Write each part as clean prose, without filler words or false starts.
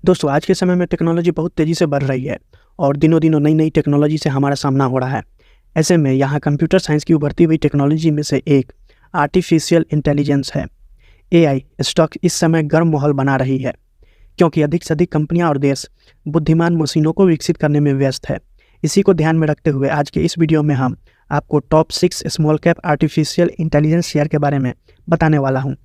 दोस्तों आज के समय में टेक्नोलॉजी बहुत तेज़ी से बढ़ रही है और दिनों दिनों नई नई टेक्नोलॉजी से हमारा सामना हो रहा है। ऐसे में यहाँ कंप्यूटर साइंस की उभरती हुई टेक्नोलॉजी में से एक आर्टिफिशियल इंटेलिजेंस है। एआई स्टॉक इस समय गर्म माहौल बना रही है क्योंकि अधिक से अधिक कंपनियां और देश बुद्धिमान मशीनों को विकसित करने में व्यस्त है। इसी को ध्यान में रखते हुए आज के इस वीडियो में हम आपको top 6 small cap artificial intelligence share के बारे में बताने वाला हूँ।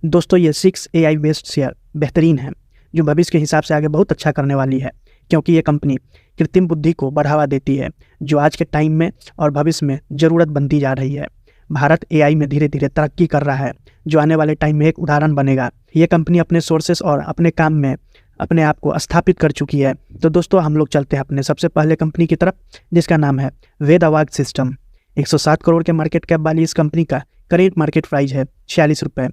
दोस्तों ये 6 एआई बेस्ड शेयर बेहतरीन है जो भविष्य के हिसाब से आगे बहुत अच्छा करने वाली है, क्योंकि ये कंपनी कृत्रिम बुद्धि को बढ़ावा देती है जो आज के टाइम में और भविष्य में ज़रूरत बनती जा रही है। भारत एआई में धीरे धीरे तरक्की कर रहा है जो आने वाले टाइम में एक उदाहरण बनेगा। ये कंपनी अपने सोर्सेस और अपने काम में अपने आप को स्थापित कर चुकी है। तो दोस्तों हम लोग चलते हैं अपने सबसे पहले कंपनी की तरफ, जिसका नाम है वेदावाग सिस्टम। 107 करोड़ के मार्केट कैप वाली इस कंपनी का करेंट मार्केट प्राइस है 46 रुपये।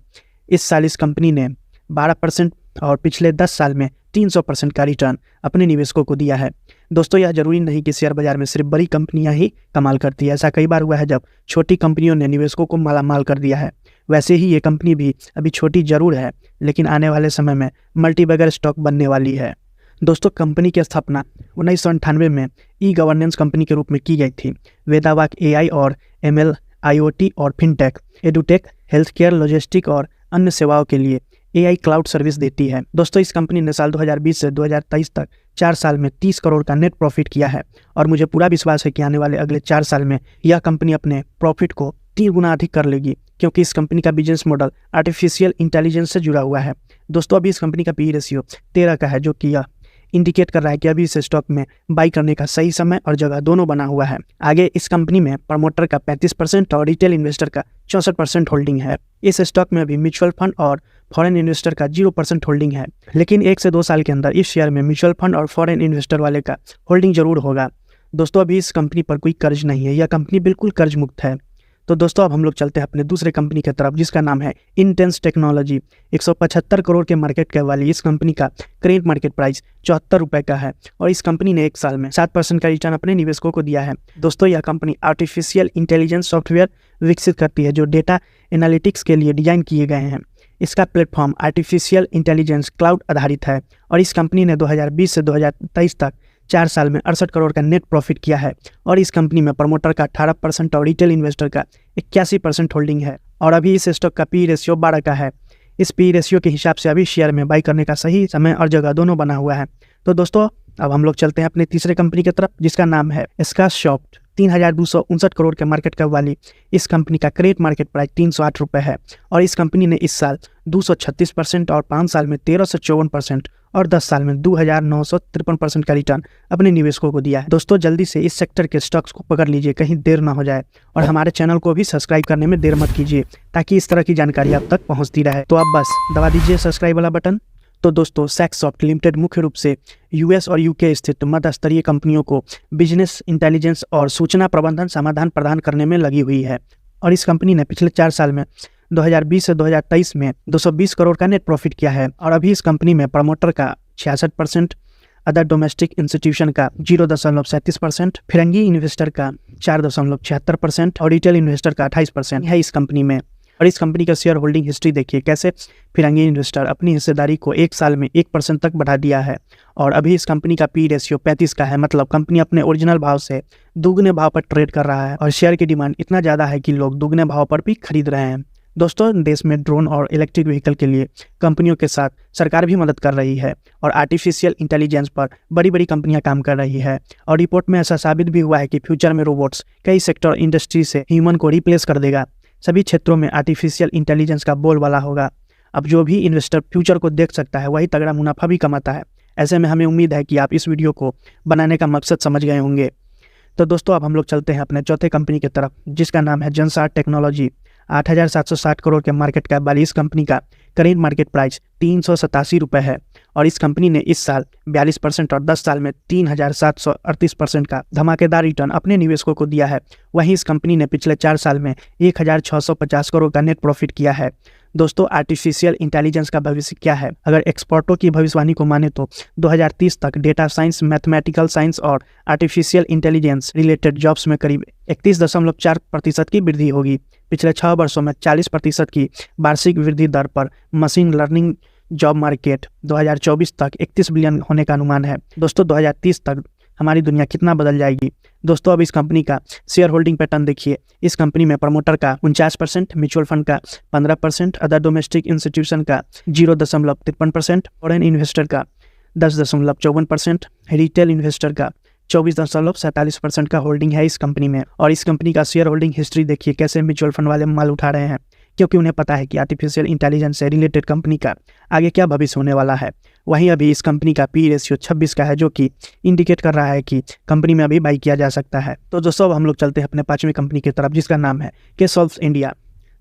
इस साल इस कंपनी ने 12% और पिछले 10 साल में 300% का रिटर्न अपने निवेशकों को दिया है। दोस्तों यह जरूरी नहीं कि शेयर बाजार में सिर्फ बड़ी कंपनियां ही कमाल करती है। ऐसा कई बार हुआ है जब छोटी कंपनियों ने निवेशकों को मालामाल कर दिया है। वैसे ही ये कंपनी भी अभी छोटी जरूर है, लेकिन आने वाले समय में मल्टीबैगर स्टॉक बनने वाली है। दोस्तों कंपनी की स्थापना 1998 में ई गवर्नेंस कंपनी के रूप में की गई थी। वेदावाग एआई और एमएल, आईओटी और fintech, edutech, health care, logistic और अन्य सेवाओं के लिए एआई क्लाउड सर्विस देती है। दोस्तों इस कंपनी ने साल 2020 से 2023 तक 4 साल में 30 करोड़ का नेट प्रॉफिट किया है और मुझे पूरा विश्वास है कि आने वाले अगले 4 साल में यह कंपनी अपने प्रॉफिट को 3 गुना अधिक कर लेगी, क्योंकि इस कंपनी का बिजनेस मॉडल आर्टिफिशियल इंटेलिजेंस से जुड़ा हुआ है। दोस्तों अभी इस कंपनी का पी रेशियो 13 का है, जो कि यह इंडिकेट कर रहा है कि अभी इस स्टॉक में बाई करने का सही समय और जगह दोनों बना हुआ है। आगे इस कंपनी में प्रमोटर का 35% और रिटेल इन्वेस्टर का 64% होल्डिंग है। इस स्टॉक में अभी म्यूचुअल फंड और फॉरेन इन्वेस्टर का 0% होल्डिंग है, लेकिन 1 से 2 साल के अंदर इस शेयर में म्यूचुअल फंड और फॉरेन इन्वेस्टर वाले का होल्डिंग जरूर होगा। दोस्तों अभी इस कंपनी पर कोई कर्ज नहीं है, यह कंपनी बिल्कुल कर्ज मुक्त है। तो दोस्तों अब हम लोग चलते हैं अपने दूसरे कंपनी की तरफ, जिसका नाम है इंटेंस टेक्नोलॉजी। 175 करोड़ के मार्केट कैप वाली इस कंपनी का करेंट मार्केट प्राइस 74 रुपये का है और इस कंपनी ने 1 साल में 7% का रिटर्न अपने निवेशकों को दिया है। दोस्तों यह कंपनी आर्टिफिशियल इंटेलिजेंस सॉफ्टवेयर विकसित करती है जो डेटा एनालिटिक्स के लिए डिजाइन किए गए हैं। इसका प्लेटफॉर्म आर्टिफिशियल इंटेलिजेंस क्लाउड आधारित है और इस कंपनी ने 2020 से 2023 तक 4 साल में 68 करोड़ का नेट प्रॉफिट किया है और इस कंपनी में प्रमोटर का 18% और रिटेल इन्वेस्टर का 81% होल्डिंग है और अभी इस स्टॉक का पी रेशियो 12 का है। इस पी रेशियो के हिसाब से अभी शेयर में बाई करने का सही समय और जगह दोनों बना हुआ है। तो दोस्तों अब हम लोग चलते हैं अपने तीसरे कंपनी की तरफ, जिसका नाम है स्कासॉफ्ट। 3259 करोड़ के मार्केट कैप वाली इस कंपनी का करेंट मार्केट प्राइस 308 रुपये है और इस कंपनी ने इस साल 236% और 5 साल में 1354% और 10 साल में 2953% का रिटर्न अपने निवेशकों को दिया है। दोस्तों जल्दी से इस सेक्टर के स्टॉक्स को पकड़ लीजिए, कहीं देर ना हो जाए, और हमारे चैनल को भी सब्सक्राइब करने में देर मत कीजिए ताकि इस तरह की जानकारी आप तक पहुंचती रहे। तो आप बस दबा दीजिए सब्सक्राइब वाला बटन। तो दोस्तों स्कासॉफ्ट लिमिटेड मुख्य रूप से यूएस और यूके स्थित मध्य स्तरीय कंपनियों को बिजनेस इंटेलिजेंस और सूचना प्रबंधन समाधान प्रदान करने में लगी हुई है और इस कंपनी ने पिछले 4 साल में 2020 से 2023 में 220 करोड़ का नेट प्रॉफिट किया है और अभी इस कंपनी में प्रमोटर का 66%, अदर डोमेस्टिक इंस्टीट्यूशन का 0.37%, फिरंगी इन्वेस्टर का 4.76% और रिटेल इन्वेस्टर का 28% है इस कंपनी में। और इस कंपनी का शेयर होल्डिंग हिस्ट्री देखिए कैसे फिरंगी इन्वेस्टर अपनी हिस्सेदारी को 1 साल में 1% तक बढ़ा दिया है और अभी इस कंपनी का पी रेशियो 35 का है, मतलब कंपनी अपने ओरिजिनल भाव से दुगने भाव पर ट्रेड कर रहा है और शेयर की डिमांड इतना ज़्यादा है कि लोग दुगने भाव पर भी खरीद रहे हैं। दोस्तों देश में ड्रोन और इलेक्ट्रिक व्हीकल के लिए कंपनियों के साथ सरकार भी मदद कर रही है और आर्टिफिशियल इंटेलिजेंस पर बड़ी बड़ी कंपनियां काम कर रही है और रिपोर्ट में ऐसा साबित भी हुआ है कि फ्यूचर में रोबोट्स कई सेक्टर इंडस्ट्री से ह्यूमन को रिप्लेस कर देगा। सभी क्षेत्रों में आर्टिफिशियल इंटेलिजेंस का बोलबाला होगा। अब जो भी इन्वेस्टर फ्यूचर को देख सकता है वही तगड़ा मुनाफा भी कमाता है। ऐसे में हमें उम्मीद है कि आप इस वीडियो को बनाने का मकसद समझ गए होंगे। तो दोस्तों अब हम लोग चलते हैं अपने चौथे कंपनी की तरफ, जिसका नाम है जेनसार टेक्नोलॉजी। 8760 करोड़ के मार्केट कैप वाली इस कंपनी का करेंट मार्केट प्राइस 387 रुपये है और इस कंपनी ने इस साल 42% और 10 साल में 3738% का धमाकेदार रिटर्न अपने निवेशकों को दिया है। वहीं इस कंपनी ने पिछले 4 साल में 1650 करोड़ का नेट प्रॉफिट किया है। दोस्तों आर्टिफिशियल इंटेलिजेंस का भविष्य क्या है? अगर एक्सपर्टों की भविष्यवाणी को माने तो 2030 तक डेटा साइंस, मैथमेटिकल साइंस और आर्टिफिशियल इंटेलिजेंस रिलेटेड जॉब्स में करीब 31.4% की वृद्धि होगी। पिछले 6 वर्षों में 40% की वार्षिक वृद्धि दर पर मशीन लर्निंग जॉब मार्केट 2024 तक 31 बिलियन होने का अनुमान है। दोस्तों 2030 तक हमारी दुनिया कितना बदल जाएगी। दोस्तों अब इस कंपनी का शेयर होल्डिंग पैटर्न देखिए। इस कंपनी में प्रमोटर का 49%, म्यूचुअल फंड का 15%, अदर डोमेस्टिक इंस्टीट्यूशन का 0.53%, फॉरेन इन्वेस्टर का 10.54%, रिटेल इन्वेस्टर का 24.47% का होल्डिंग है इस कंपनी में। और इस कंपनी का शेयर होल्डिंग हिस्ट्री देखिए कैसे म्यूचुअल फंड वाले माल उठा रहे हैं, क्योंकि उन्हें पता है कि आर्टिफिशियल इंटेलिजेंस से रिलेटेड कंपनी का आगे क्या भविष्य होने वाला है। वहीं अभी इस कंपनी का पी रेशियो 26 का है, जो कि इंडिकेट कर रहा है कि कंपनी में अभी बाई किया जा सकता है। तो दोस्तों अब हम लोग चलते हैं अपने पांचवी कंपनी की तरफ, जिसका नाम है केसॉल्व्स इंडिया।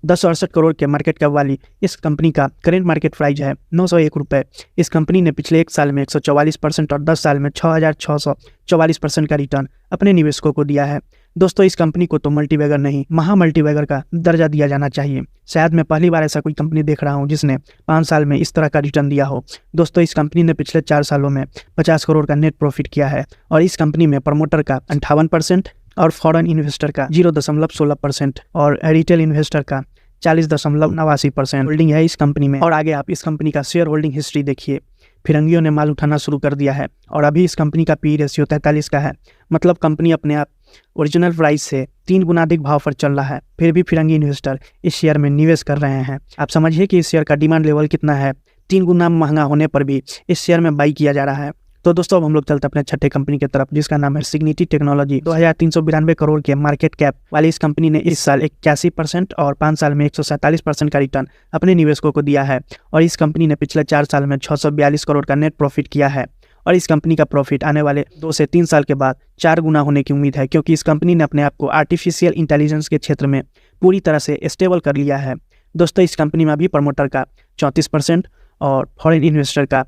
1068 करोड़ के मार्केट कैप वाली इस कंपनी का करेंट मार्केट प्राइस है 901 रुपये। इस कंपनी ने पिछले 1 साल में 144% और 10 साल में 6644% का रिटर्न अपने निवेशकों को दिया है। दोस्तों इस कंपनी को तो मल्टीबैगर नहीं, महा मल्टीबैगर का दर्जा दिया जाना चाहिए। शायद मैं पहली बार ऐसा कोई कंपनी देख रहा हूं जिसने 5 साल में इस तरह का रिटर्न दिया हो। दोस्तों इस कंपनी ने पिछले 4 सालों में 50 करोड़ का नेट प्रॉफिट किया है। और इस कंपनी में प्रमोटर का 58% और फॉरेन इन्वेस्टर का 0.16% और रिटेल इन्वेस्टर का 40.89% होल्डिंग है इस कंपनी में। और आगे आप इस कंपनी का शेयर होल्डिंग हिस्ट्री देखिए। फिरंगियों ने माल उठाना शुरू कर दिया है और अभी इस कंपनी का पी रेशियो 43 का है। मतलब कंपनी अपने आप ओरिजिनल प्राइस से 3 गुना अधिक भाव पर चल रहा है, फिर भी फिरंगी इन्वेस्टर इस शेयर में निवेश कर रहे हैं। आप समझिए कि इस शेयर का डिमांड लेवल कितना है। 3 गुना महंगा होने पर भी इस शेयर में बाई किया जा रहा है। तो दोस्तों अब हम लोग चलते हैं अपने छठे कंपनी की तरफ, जिसका नाम है सिग्निटी टेक्नोलॉजी। 2392 करोड़ के मार्केट कैप वाली इस कंपनी ने इस साल 81% और 5 साल में 147% का रिटर्न अपने निवेशकों को दिया है। और इस कंपनी ने पिछले 4 साल में 642 करोड़ का नेट प्रॉफिट किया है। और इस कंपनी का प्रॉफिट आने वाले 2 से 3 साल के बाद 4 गुना होने की उम्मीद है, क्योंकि इस कंपनी ने अपने आप को आर्टिफिशियल इंटेलिजेंस के क्षेत्र में पूरी तरह से स्टेबल कर लिया है। दोस्तों इस कंपनी में अभी प्रमोटर का 34% और फॉरेन इन्वेस्टर का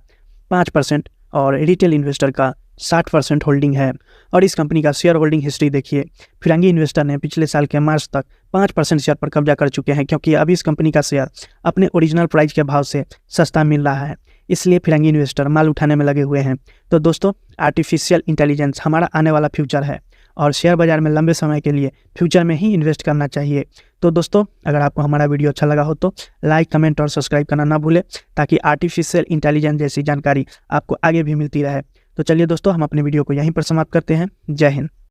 5% और रिटेल इन्वेस्टर का 60% होल्डिंग है। और इस कंपनी का शेयर होल्डिंग हिस्ट्री देखिए। फिरंगी इन्वेस्टर ने पिछले साल के मार्च तक 5% शेयर पर कब्जा कर चुके हैं, क्योंकि अभी इस कंपनी का शेयर अपने ओरिजिनल प्राइस के भाव से सस्ता मिल रहा है, इसलिए फिरंगी इन्वेस्टर माल उठाने में लगे हुए हैं। तो दोस्तों आर्टिफिशियल इंटेलिजेंस हमारा आने वाला फ्यूचर है और शेयर बाजार में लंबे समय के लिए फ्यूचर में ही इन्वेस्ट करना चाहिए। तो दोस्तों अगर आपको हमारा वीडियो अच्छा लगा हो तो लाइक, कमेंट और सब्सक्राइब करना ना भूलें, ताकि आर्टिफिशियल इंटेलिजेंस जैसी जानकारी आपको आगे भी मिलती रहे। तो चलिए दोस्तों हम अपने वीडियो को यहीं पर समाप्त करते हैं। जय हिंद।